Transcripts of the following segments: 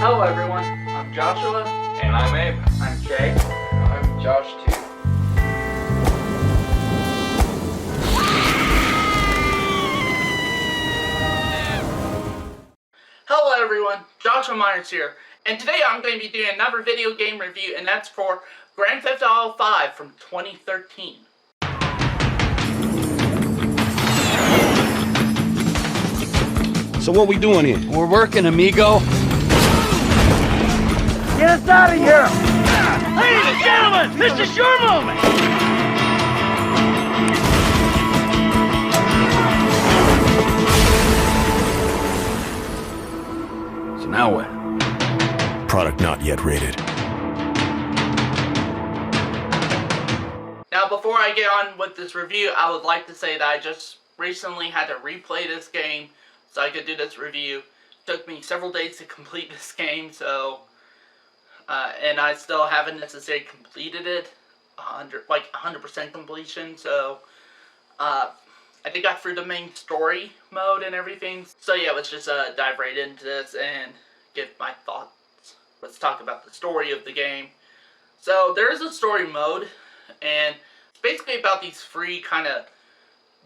Hello everyone, I'm Joshua. And I'm Abe. I'm Jay. I'm Josh too. Hello everyone, Joshua Myers here. And today I'm going to be doing another video game review, and that's for Grand Theft Auto 5 from 2013. So what we doing here? We're working, amigo. Get us out of here! Ladies and gentlemen, this is your moment! So now what? Product not yet rated. Now before I get on with this review, I would like to say that I just recently had to replay this game so I could do this review. It took me several days to complete this game, so and I still haven't necessarily completed it 100% completion, so I think I got through the main story mode and everything. So yeah, let's just dive right into this and give my thoughts. Let's talk about the story of the game. So there is a story mode, and it's basically about these three kind of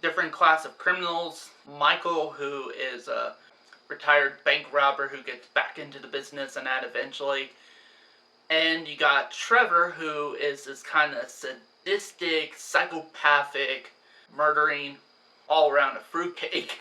different class of criminals. Michael, who is a retired bank robber who gets back into the business and that eventually. And you got Trevor, who is this kind of sadistic, psychopathic, murdering, all-around a fruitcake.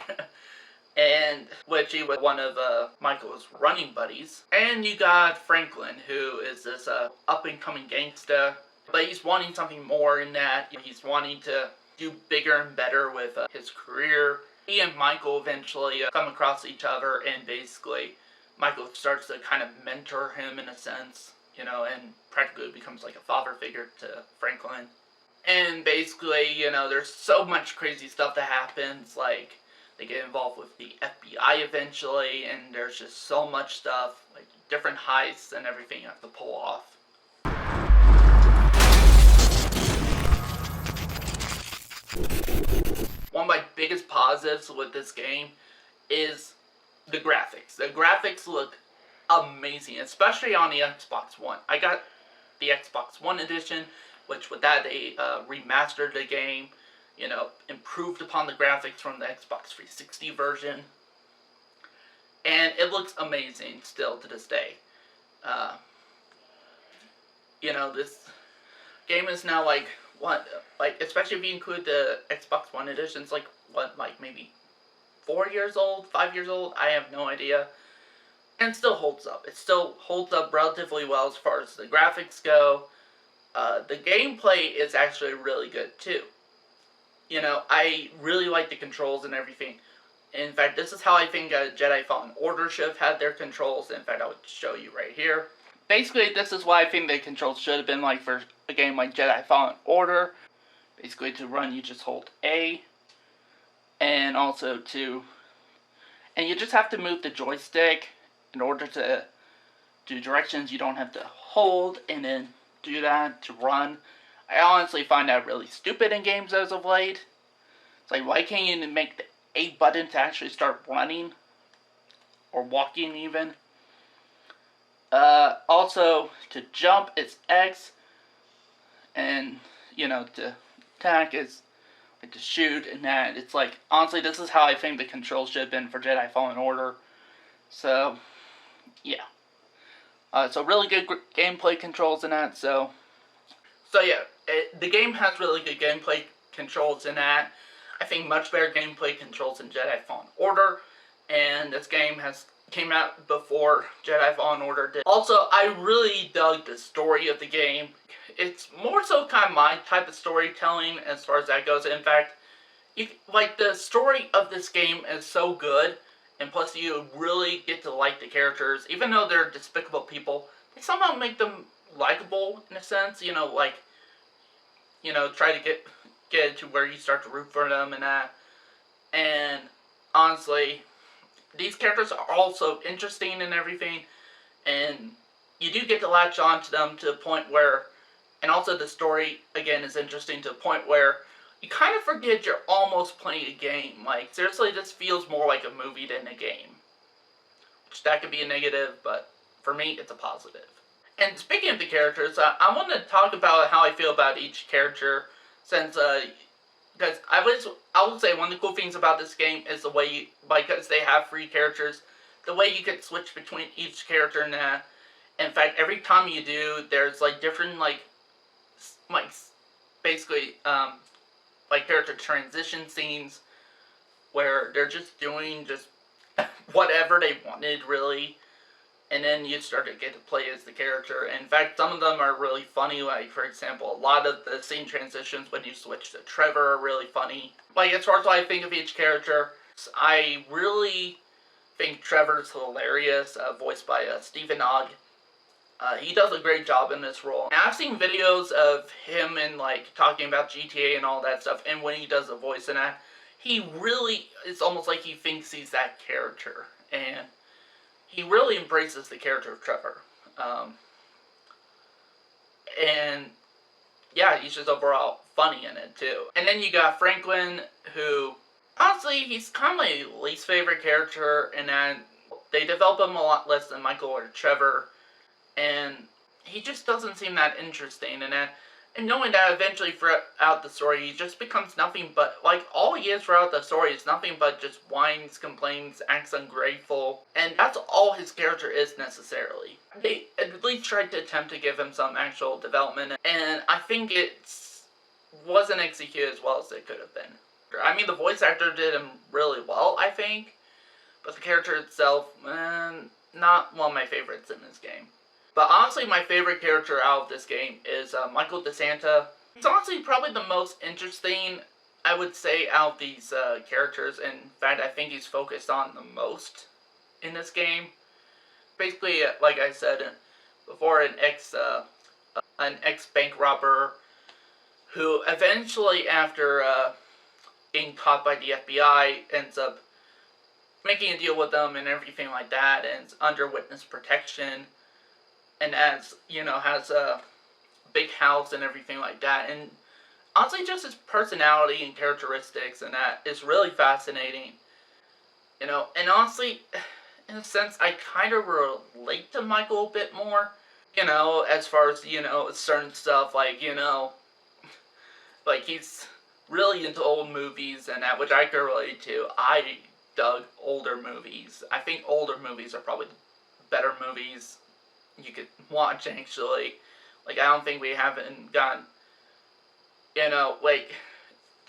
And which he was one of Michael's running buddies. And you got Franklin, who is this up-and-coming gangster. But he's wanting something more in that. He's wanting to do bigger and better with his career. He and Michael eventually come across each other, and basically Michael starts to kind of mentor him in a sense, you know, and practically becomes like a father figure to Franklin. And basically, you know, there's so much crazy stuff that happens, like they get involved with the FBI eventually, and there's just so much stuff, like different heists and everything you have to pull off. One of my biggest positives with this game is the graphics. The graphics look amazing, especially on the Xbox One. I got the Xbox One edition, which with that they remastered the game, you know, improved upon the graphics from the Xbox 360 version. And it looks amazing still to this day. You know, this game is now like, especially if you include the Xbox One edition, it's like, maybe 4 years old, 5 years old? I have no idea. And it still holds up. It still holds up relatively well as far as the graphics go. The gameplay is actually really good too. You know, I really like the controls and everything. In fact, this is how I think Jedi Fallen Order should have had their controls. In fact, I would show you right here. Basically, this is what I think the controls should have been like for a game like Jedi Fallen Order. Basically, to run, you just hold A. And also and you just have to move the joystick in order to do directions. You don't have to hold and then do that to run. I honestly find that really stupid in games as of late. It's like, why can't you make the A button to actually start running? Or walking even. Also, to jump it's X. And, you know, to attack is like to shoot and that. It's like, honestly, this is how I think the controls should have been for Jedi Fallen Order. So, yeah. So really good gameplay controls in that, so yeah, the game has really good gameplay controls in that. I think much better gameplay controls in Jedi Fallen Order, and this game came out before Jedi Fallen Order did. Also, I really dug the story of the game. It's more so kind of my type of storytelling as far as that goes. In fact, the story of this game is so good, and plus you really get to like the characters. Even though they're despicable people, they somehow make them likable in a sense, you know, like, you know, try to get to where you start to root for them and that. And honestly, these characters are also interesting and everything, and you do get to latch on to them to the point where, and also the story, again, is interesting to the point where you kind of forget you're almost playing a game. Like, seriously, this feels more like a movie than a game. Which, that could be a negative, but for me, it's a positive. And speaking of the characters, I want to talk about how I feel about each character, since because I would say one of the cool things about this game is the way because they have free characters, the way you can switch between each character. And in fact, every time you do, there's like different like basically like character transition scenes where they're just doing just whatever they wanted, really. And then you start to get to play as the character. In fact, some of them are really funny. Like, for example, a lot of the scene transitions when you switch to Trevor are really funny. Like, as far as what I think of each character, I really think Trevor's hilarious, voiced by Stephen Ogg. He does a great job in this role. And I've seen videos of him and like talking about GTA and all that stuff, and when he does a voice in that, he really, it's almost like he thinks he's that character, and he really embraces the character of Trevor. And yeah, he's just overall funny in it too. And then you got Franklin, who honestly, he's kind of my least favorite character, and then they develop him a lot less than Michael or Trevor, and he just doesn't seem that interesting. And knowing that eventually throughout the story, he just becomes nothing but, like, all he is throughout the story is nothing but just whines, complains, acts ungrateful, and that's all his character is necessarily. They at least tried to attempt to give him some actual development, and I think it wasn't executed as well as it could have been. I mean, the voice actor did him really well, I think, but the character itself, not one of my favorites in this game. But honestly, my favorite character out of this game is Michael DeSanta. He's honestly probably the most interesting, I would say, out of these characters. In fact, I think he's focused on the most in this game. Basically, like I said before, an ex-bank robber who eventually, after being caught by the FBI, ends up making a deal with them and everything like that, and is under witness protection. And has a big house and everything like that. And honestly, just his personality and characteristics and that is really fascinating. And honestly, in a sense, I kind of relate to Michael a bit more. As far as, certain stuff, like, like he's really into old movies and that, which I can relate to. I dug older movies. I think older movies are probably the better movies you could watch, actually. Like, I don't think we haven't gotten, like,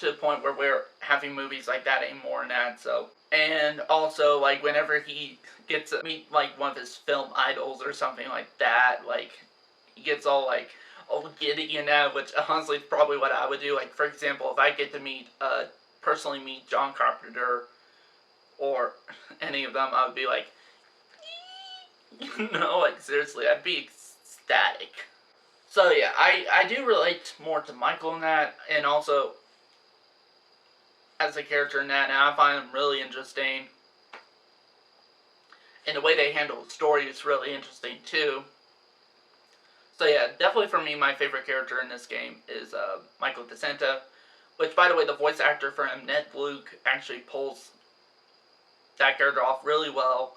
to the point where we're having movies like that anymore and that, so. And also, like, whenever he gets to meet, like, one of his film idols or something like that, like, he gets all giddy and that, which honestly is probably what I would do. Like, for example, if I get to personally meet John Carpenter or any of them, I would be like, like, seriously, I'd be ecstatic. So yeah, I do relate more to Michael in that, and also as a character in that, and I find him really interesting. And the way they handle the story is really interesting too. So yeah, definitely for me, my favorite character in this game is Michael DeSanta, which, by the way, the voice actor for him, Ned Luke, actually pulls that character off really well.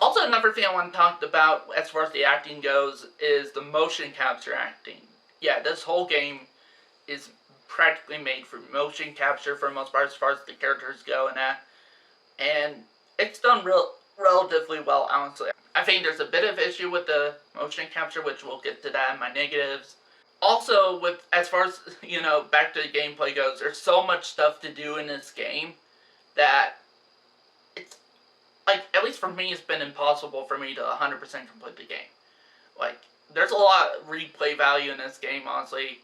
Also, another thing I want to talk about as far as the acting goes is the motion capture acting. Yeah, this whole game is practically made for motion capture for the most part as far as the characters go and that. And it's done relatively well, honestly. I think there's a bit of issue with the motion capture, which we'll get to that in my negatives. Also, as far as, back to the gameplay goes, there's so much stuff to do in this game that it's, like, at least for me, it's been impossible for me to 100% complete the game. Like, there's a lot of replay value in this game, honestly.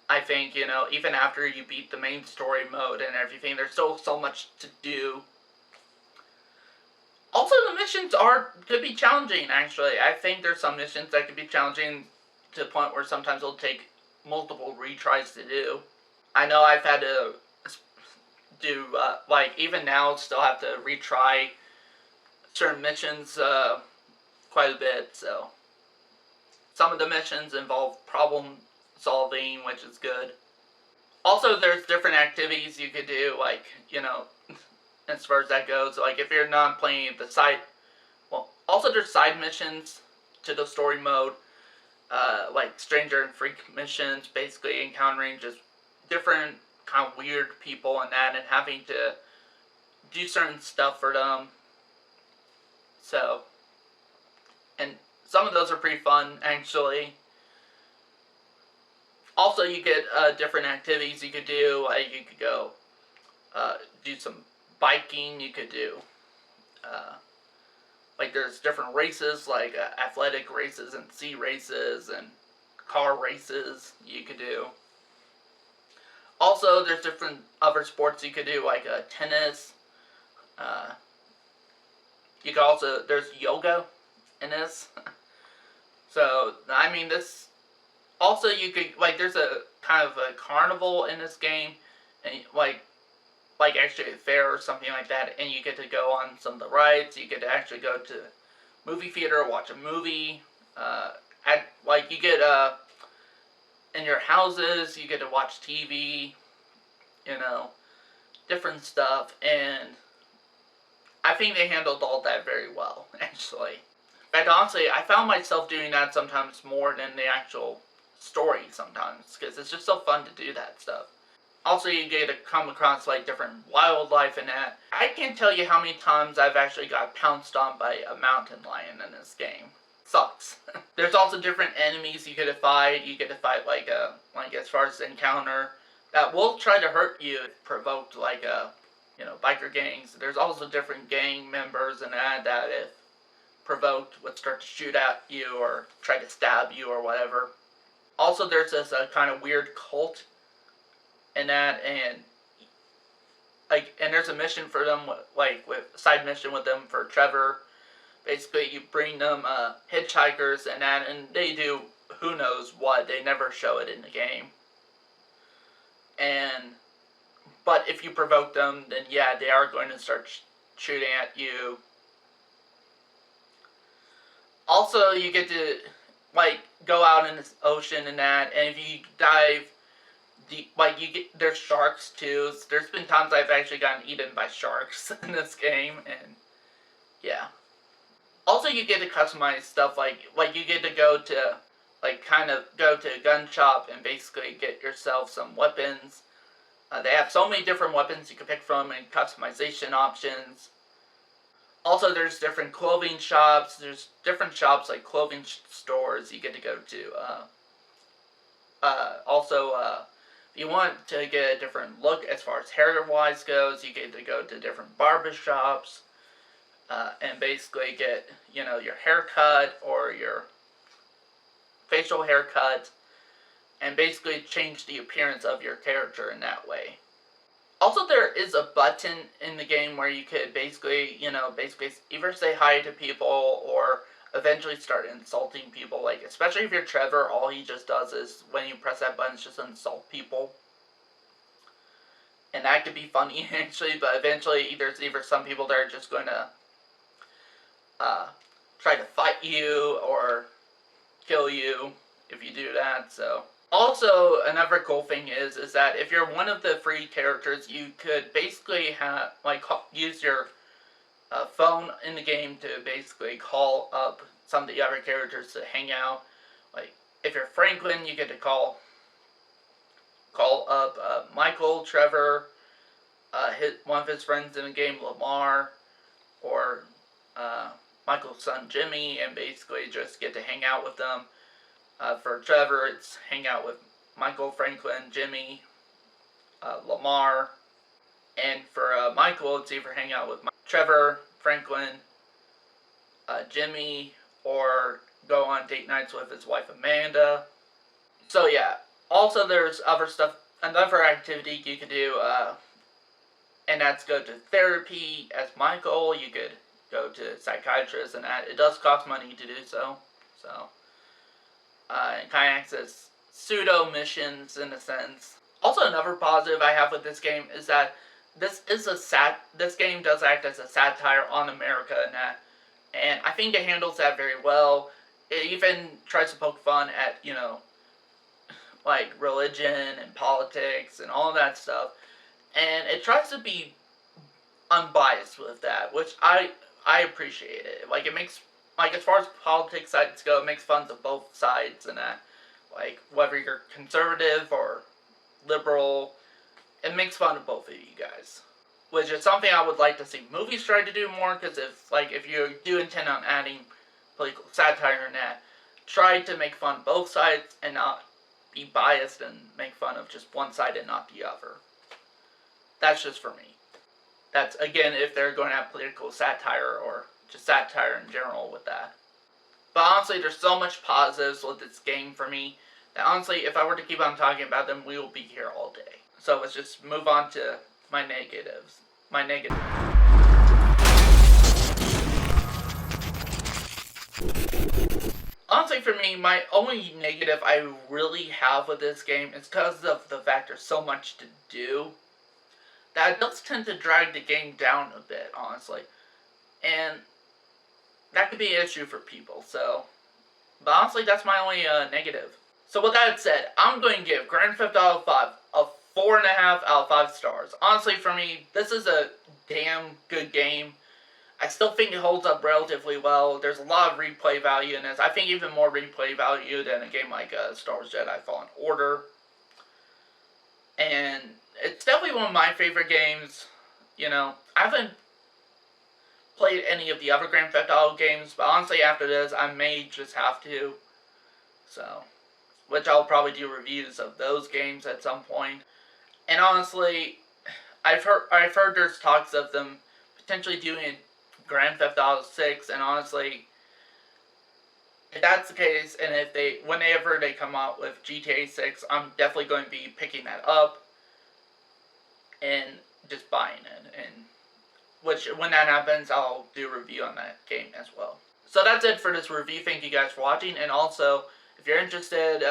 I think, even after you beat the main story mode and everything, there's still so much to do. Also, the missions could be challenging, actually. I think there's some missions that could be challenging to the point where sometimes it'll take multiple retries to do. I know I've had to do, even now, still have to retry certain missions quite a bit, so. Some of the missions involve problem solving, which is good. Also, there's different activities you could do, like, as far as that goes. Like, if you're not playing the side, well, Also, there's side missions to the story mode, like stranger and freak missions, basically encountering just different kind of weird people and that, and having to do certain stuff for them. So, and some of those are pretty fun, actually. Also, you get different activities you could do. You could go do some biking. You could do like there's different races, like athletic races and sea races and car races you could do. Also, there's different other sports you could do, like tennis. You could also, there's yoga in this. So, I mean, this, also you could, like, there's a kind of a carnival in this game, and like actually a fair or something like that, and you get to go on some of the rides. You get to actually go to movie theater, watch a movie, you get, in your houses, you get to watch TV, you know, different stuff, and I think they handled all that very well, actually. In fact, honestly, I found myself doing that sometimes more than the actual story sometimes, because it's just so fun to do that stuff. Also, you get to come across, like, different wildlife and that. I can't tell you how many times I've actually got pounced on by a mountain lion in this game. Sucks. There's also different enemies you get to fight. You get to fight, like as far as the encounter, that will try to hurt you if provoked, like, biker gangs. There's also different gang members and that if provoked would start to shoot at you or try to stab you or whatever. Also, there's this kind of weird cult in that, and there's a mission for them, with side mission with them for Trevor. Basically, you bring them hitchhikers and that, and they do who knows what. They never show it in the game. But if you provoke them, then yeah, they are going to start shooting at you. Also, you get to, go out in this ocean and that, and if you dive deep, there's sharks too. There's been times I've actually gotten eaten by sharks in this game, and yeah. Also, you get to customize stuff, you get to go to, go to a gun shop and basically get yourself some weapons. They have so many different weapons you can pick from and customization options. Also, there's different clothing shops. There's different shops, like clothing stores you get to go to. If you want to get a different look as far as hair-wise goes, you get to go to different barber shops and basically get, your haircut or your facial haircut, and basically change the appearance of your character in that way. Also, there is a button in the game where you could basically either say hi to people or eventually start insulting people. Especially if you're Trevor, all he just does is, when you press that button, is just insult people. And that could be funny, actually, but eventually there's either some people that are just going to try to fight you or kill you if you do that, so. Also, another cool thing is that if you're one of the free characters, you could basically have, use your phone in the game to basically call up some of the other characters to hang out. If you're Franklin, you get to call up Michael, Trevor, one of his friends in the game, Lamar, or Michael's son, Jimmy, and basically just get to hang out with them. For Trevor, it's hang out with Michael, Franklin, Jimmy, Lamar. And for Michael, it's either hang out with Trevor, Franklin, Jimmy, or go on date nights with his wife, Amanda. So yeah, also there's other stuff, another activity you could do, and that's go to therapy as Michael. You could go to a psychiatrist and that. It does cost money to do so, and kind of acts as pseudo missions in a sense. Also, another positive I have with this game is that this game does act as a satire on America and that, and I think it handles that very well. It even tries to poke fun at, religion and politics and all that stuff, and it tries to be unbiased with that, which I appreciate it. It makes like, as far as politics sides go, it makes fun of both sides and that. Like, whether you're conservative or liberal, it makes fun of both of you guys. Which is something I would like to see movies try to do more, because if you do intend on adding political satire in that, try to make fun of both sides and not be biased and make fun of just one side and not the other. That's just for me. That's, again, if they're going to have political satire or just satire in general with that. But honestly, there's so much positives with this game for me that honestly, if I were to keep on talking about them, we will be here all day. So let's just move on to my negatives. Honestly, for me, my only negative I really have with this game is because of the fact there's so much to do. That does tend to drag the game down a bit, honestly. And that could be an issue for people, so. But honestly, that's my only negative. So with that said, I'm going to give Grand Theft Auto 5 a 4.5 out of 5 stars. Honestly, for me, this is a damn good game. I still think it holds up relatively well. There's a lot of replay value in this. I think even more replay value than a game like Star Wars Jedi Fallen Order. And it's definitely one of my favorite games. You know, I haven't played any of the other Grand Theft Auto games, but honestly after this, I may just have to. So, which I'll probably do reviews of those games at some point. And honestly, I've heard there's talks of them potentially doing Grand Theft Auto 6, and honestly, if that's the case, and whenever they come out with GTA 6, I'm definitely going to be picking that up and just buying it. And which, when that happens, I'll do a review on that game as well. So that's it for this review. Thank you guys for watching, and also, if you're interested,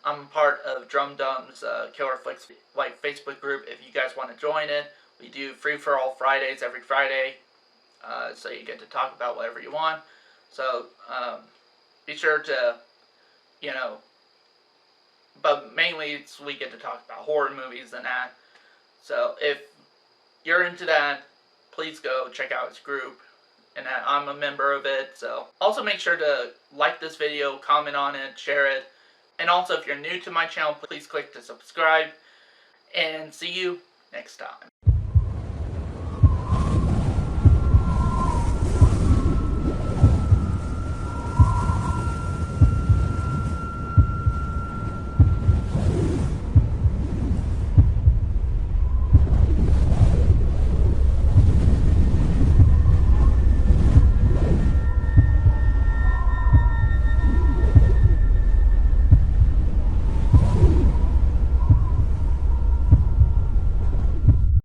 I'm part of Drum Dum's Killer Flicks Facebook group. If you guys want to join it, we do free for all Fridays every Friday, so you get to talk about whatever you want. So be sure to, but mainly we get to talk about horror movies and that. So if you're into that, please go check out his group, and that I'm a member of it. So also make sure to like this video, comment on it, share it. And also, if you're new to my channel, please click to subscribe, and see you next time.